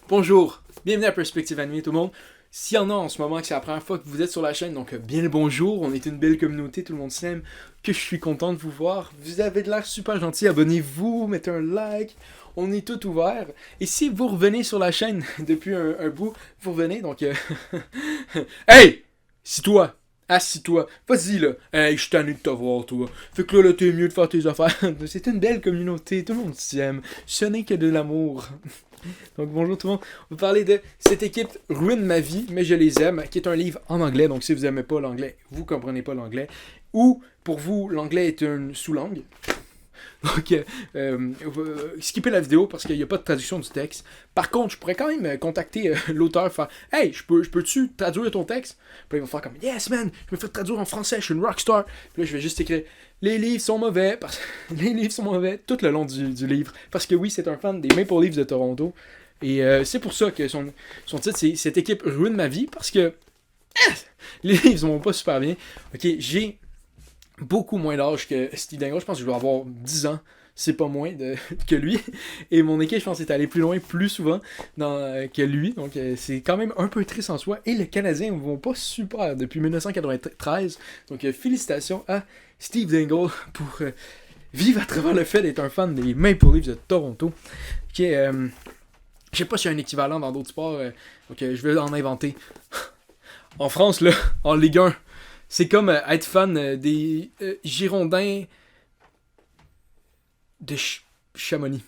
Bonjour, bienvenue à Perspective Animée tout le monde. S'il y en a en ce moment que c'est la première fois que vous êtes sur la chaîne, donc bien le bonjour, on est une belle communauté, tout le monde s'aime, que je suis content de vous voir. Vous avez de l'air super gentil, abonnez-vous, mettez un like, on est tout ouvert. Et si vous revenez sur la chaîne depuis un bout, vous revenez, donc... Hey! Assis-toi! Assis-toi! Vas-y là! Hey, je suis tanné de te voir, toi! Fait que là, t'es mieux de faire tes affaires. C'est une belle communauté, tout le monde s'aime. Ce n'est que de l'amour. Donc bonjour tout le monde, on va parler de Cette équipe ruine ma vie, mais je les aime, qui est un livre en anglais, donc si vous n'aimez pas l'anglais, vous comprenez pas l'anglais, ou pour vous, l'anglais est une sous-langue. Donc, skippez la vidéo parce qu'il n'y a pas de traduction du texte. Par contre, je pourrais quand même contacter l'auteur, faire Hey, je peux-tu traduire ton texte? Puis là, il va faire comme Yes, man, je me fais traduire en français, je suis une rockstar. Puis là, je vais juste écrire Les livres sont mauvais, les livres sont mauvais tout le long du livre. Parce que oui, c'est un fan des Maple Leafs de Toronto. Et c'est pour ça que son titre, c'est Cette équipe ruine ma vie, parce que les livres vont pas super bien. Ok, j'ai beaucoup moins d'âge que Steve Dangle. Je pense que je dois avoir 10 ans. C'est pas moins que lui. Et mon équipe, je pense, est allé plus loin, plus souvent que lui. Donc, c'est quand même un peu triste en soi. Et les Canadiens ne vont pas super depuis 1993. Donc, félicitations à Steve Dangle pour vivre à travers le fait d'être un fan des Maple Leafs de Toronto. Qui est, je sais pas s'il y a un équivalent dans d'autres sports. Donc, je vais en inventer. En France, là, en Ligue 1, c'est comme être fan des Girondins de Chamonix.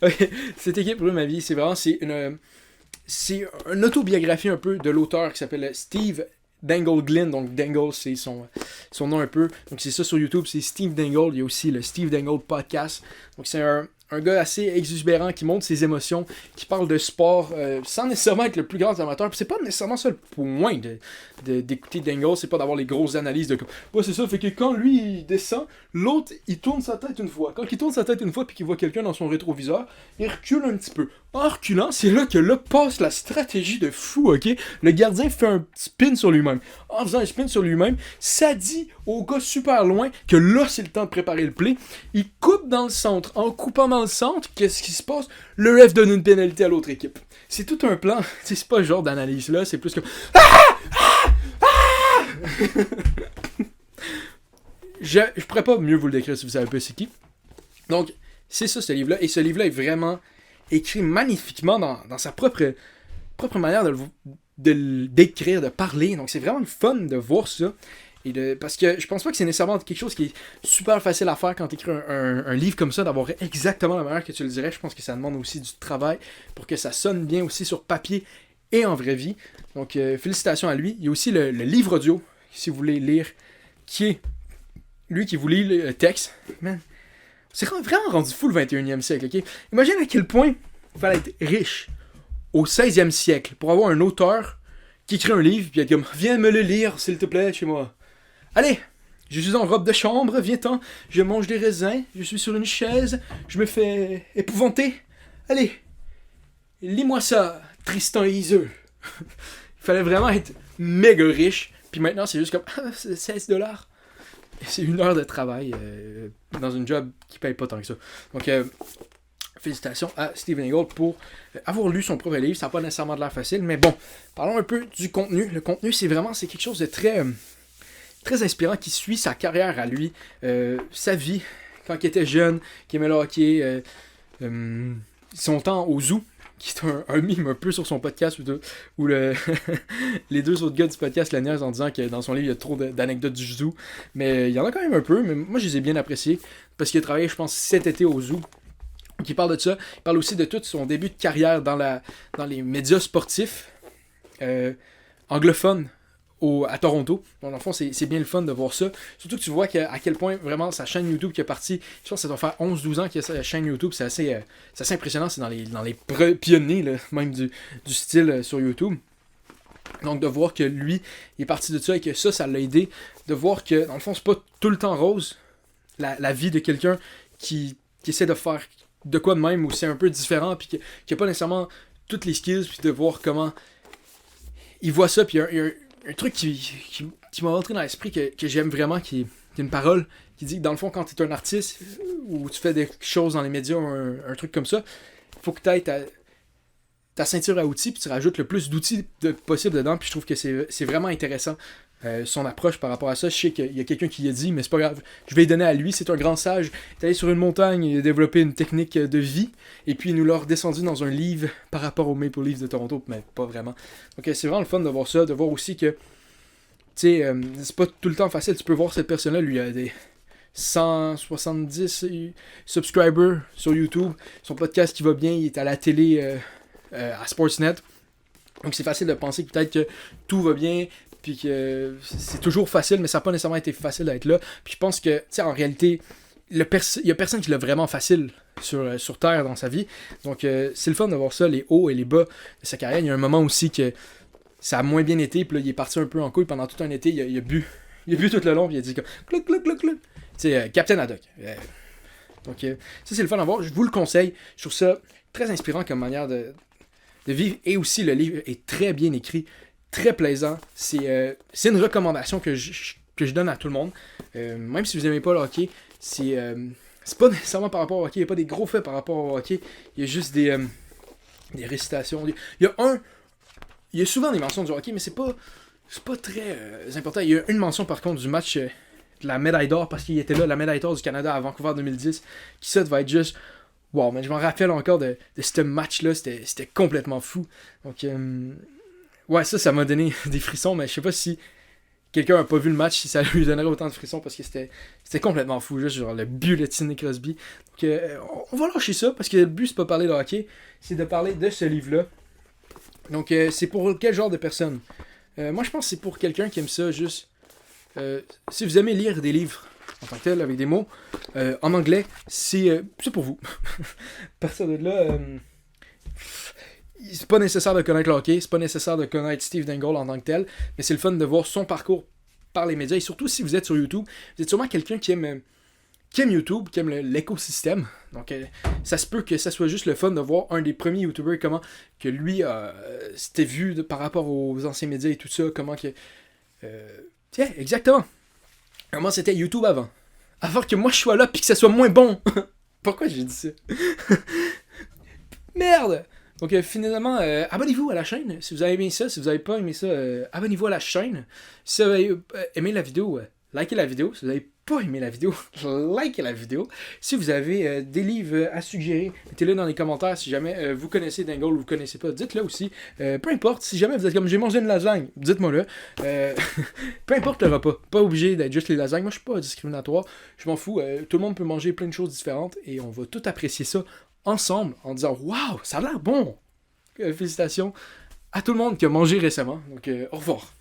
Okay. Cette équipe, pour ma vie, c'est vraiment c'est une autobiographie un peu de l'auteur qui s'appelle Steve Dangle Glynn. Donc Dangle, c'est son nom un peu. Donc c'est ça sur YouTube, c'est Steve Dangle. Il y a aussi le Steve Dangle Podcast. Donc c'est un gars assez exubérant qui montre ses émotions, qui parle de sport sans nécessairement être le plus grand amateur. Puis c'est pas nécessairement ça le point d'écouter Dangle, c'est pas d'avoir les grosses analyses de ouais, c'est ça, fait que quand lui il descend, l'autre il tourne sa tête une fois. Quand il tourne sa tête une fois puis qu'il voit quelqu'un dans son rétroviseur, il recule un petit peu. En reculant, c'est là que là passe la stratégie de fou, ok? Le gardien fait un spin sur lui-même. En faisant un spin sur lui-même, ça dit au gars super loin que là c'est le temps de préparer le play. Il coupe dans le centre. En coupant dans le centre, qu'est-ce qui se passe? Le ref donne une pénalité à l'autre équipe. C'est tout un plan. C'est pas le genre d'analyse là, c'est plus comme je pourrais pas mieux vous le décrire si vous savez pas c'est qui. Donc, c'est ça ce livre-là. Et ce livre-là est vraiment écrit magnifiquement dans sa propre manière de le décrire, de parler. Donc, c'est vraiment le fun de voir ça. Parce que je pense pas que c'est nécessairement quelque chose qui est super facile à faire quand tu écris un livre comme ça, d'avoir exactement la manière que tu le dirais. Je pense que ça demande aussi du travail pour que ça sonne bien aussi sur papier et en vraie vie. Donc, félicitations à lui. Il y a aussi le livre audio, si vous voulez lire, qui est lui qui vous lit le texte. Man, c'est vraiment rendu fou le 21e siècle, ok? Imagine à quel point il fallait être riche au 16e siècle pour avoir un auteur qui écrit un livre puis être comme « Viens me le lire, s'il te plaît, chez moi. » Allez, je suis en robe de chambre, viens-t'en, je mange des raisins, je suis sur une chaise, je me fais épouvanter. Allez, lis-moi ça, Tristan et Iseux. Il fallait vraiment être méga riche, puis maintenant c'est juste comme « 16$. » C'est 1 heure de travail dans une job qui paye pas tant que ça. Donc, félicitations à Steve Dangle pour avoir lu son propre livre. Ça n'a pas nécessairement de l'air facile, mais bon, parlons un peu du contenu. Le contenu, c'est quelque chose de très, très inspirant qui suit sa carrière à lui, sa vie, quand il était jeune, qui aimait le hockey, son temps au zoo, qui est un mime un peu sur son podcast où les deux autres gars du podcast la niaisent en disant que dans son livre il y a trop d'anecdotes du zoo, mais il y en a quand même un peu, mais moi je les ai bien appréciés parce qu'il a travaillé je pense cet été au zoo. Qui parle de ça, il parle aussi de tout son début de carrière dans les médias sportifs anglophones à Toronto. Donc, dans le fond, c'est bien le fun de voir ça. Surtout que tu vois à quel point, vraiment, sa chaîne YouTube qui est partie, je pense que ça doit faire 11-12 ans qu'il y a sa chaîne YouTube. C'est assez impressionnant. C'est dans les pionniers, là, même du style sur YouTube. Donc, de voir que lui, il est parti de ça et que ça l'a aidé. De voir que, dans le fond, c'est pas tout le temps rose, la vie de quelqu'un qui essaie de faire de quoi de même, ou c'est un peu différent, puis qui n'a pas nécessairement toutes les skills, puis de voir comment il voit ça, puis il y a un truc qui m'a rentré dans l'esprit que j'aime vraiment, qui est une parole qui dit que dans le fond, quand tu es un artiste ou tu fais des choses dans les médias, un truc comme ça, il faut que tu ailles ta ceinture à outils, puis tu rajoutes le plus d'outils possible dedans, puis je trouve que c'est vraiment intéressant. Son approche par rapport à ça. Je sais qu'il y a quelqu'un qui l'a dit, mais c'est pas grave. Je vais lui donner à lui. C'est un grand sage. Il est allé sur une montagne, il a développé une technique de vie, et puis il nous l'a redescendu dans un livre par rapport aux Maple Leafs de Toronto, mais pas vraiment. Donc c'est vraiment le fun de voir ça, de voir aussi que, tu sais, c'est pas tout le temps facile. Tu peux voir cette personne-là, lui, il a des 170 subscribers sur YouTube. Son podcast qui va bien, il est à la télé à Sportsnet. Donc c'est facile de penser que peut-être que tout va bien, puis que c'est toujours facile, mais ça n'a pas nécessairement été facile d'être là. Puis je pense que, tu sais, en réalité, il y a personne qui l'a vraiment facile sur Terre dans sa vie. Donc c'est le fun de voir ça, les hauts et les bas de sa carrière. Il y a un moment aussi que ça a moins bien été, puis là, il est parti un peu en couille pendant tout un été. Il a bu tout le long, puis il a dit comme clouc, clouc, clouc, clouc. Tu sais, Captain Haddock. Donc ça, c'est le fun à voir. Je vous le conseille. Je trouve ça très inspirant comme manière de vivre. Et aussi, le livre est très bien écrit. Très plaisant. C'est une recommandation que je donne à tout le monde. Même si vous n'aimez pas le hockey, c'est pas nécessairement par rapport au hockey. Il n'y a pas des gros faits par rapport au hockey. Il y a juste des récitations. Il y a souvent des mentions du hockey, mais c'est pas très important. Il y a une mention par contre du match de la médaille d'or, parce qu'il était là, la médaille d'or du Canada à Vancouver 2010, qui ça devait être juste... Wow, mais je m'en rappelle encore de ce match-là. C'était complètement fou. Donc... ouais, ça m'a donné des frissons, mais je sais pas si quelqu'un a pas vu le match, si ça lui donnerait autant de frissons, parce que c'était complètement fou, juste genre le but de Sidney Crosby. Donc on va lâcher ça, parce que le but c'est pas parler de hockey, c'est de parler de ce livre-là. Donc c'est pour quel genre de personne? Moi je pense que c'est pour quelqu'un qui aime ça, juste... si vous aimez lire des livres en tant que tel, avec des mots, en anglais, c'est pour vous. À partir de là... c'est pas nécessaire de connaître le hockey, c'est pas nécessaire de connaître Steve Dangle en tant que tel, mais c'est le fun de voir son parcours par les médias, et surtout si vous êtes sur YouTube, vous êtes sûrement quelqu'un qui aime YouTube, qui aime l'écosystème, donc ça se peut que ça soit juste le fun de voir un des premiers YouTubers, comment que lui s'était vu par rapport aux anciens médias et tout ça, comment que... tiens, exactement, comment c'était YouTube avant que moi je sois là, puis que ça soit moins bon. Pourquoi j'ai dit ça? Merde! Donc finalement, abonnez-vous à la chaîne si vous avez aimé ça. Si vous n'avez pas aimé ça, abonnez-vous à la chaîne. Si vous avez aimé la vidéo, likez la vidéo. Si vous n'avez pas aimé la vidéo, likez la vidéo. Si vous avez des livres à suggérer, mettez-le dans les commentaires. Si jamais vous connaissez Dangle ou vous connaissez pas, dites-le aussi. Peu importe, si jamais vous êtes comme j'ai mangé une lasagne, dites-moi-le. Peu importe le repas, pas obligé d'être juste les lasagnes. Moi je suis pas discriminatoire, je m'en fous. Tout le monde peut manger plein de choses différentes et on va tout apprécier ça ensemble en disant waouh, ça a l'air bon. Félicitations à tout le monde qui a mangé récemment. Donc au revoir.